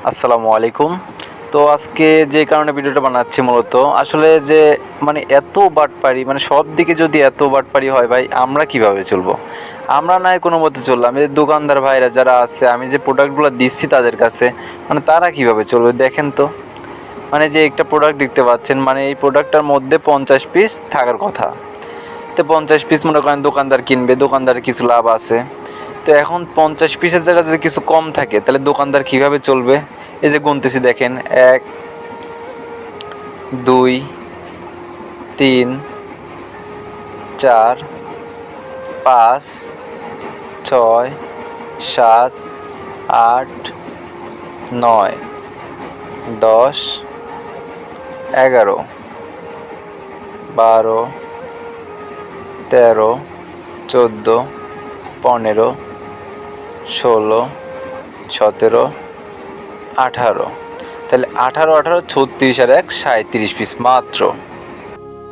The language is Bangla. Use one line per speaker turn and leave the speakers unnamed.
আসসালামু আলাইকুম। তো আজকে যে কারণে ভিডিওটা বানাচ্ছি মূলত আসলে যে মানে এত বাটপারি মানে সব দিকে যদি এত বাটপারি হয় ভাই আমরা কিভাবে চলবো? আমরা না হয় কোনো মতে চললাম, এই যে দোকানদার ভাইরা যারা আছে আমি যে প্রোডাক্টগুলো দিচ্ছি তাদের কাছে মানে তারা কিভাবে চলবে দেখেন তো। মানে যে একটা প্রোডাক্ট দেখতে পাচ্ছেন মানে এই প্রোডাক্টটার মধ্যে 50 পিস থাকার কথা। তো 50 পিস মনে করেন দোকানদার কিনবে, দোকানদারের কিছু লাভ আছে। তো এখন 50 পিসের জায়গায় যদি কিছু কম থাকে তাহলে দোকানদার কিভাবে চলবে? এই যে গুনতেছি দেখেন, 1 2 3 4 5 6 7 8 9 10 11 12 13 14 15 16 17 18। তাহলে 18 18 36 আর 1 37 পিস মাত্র।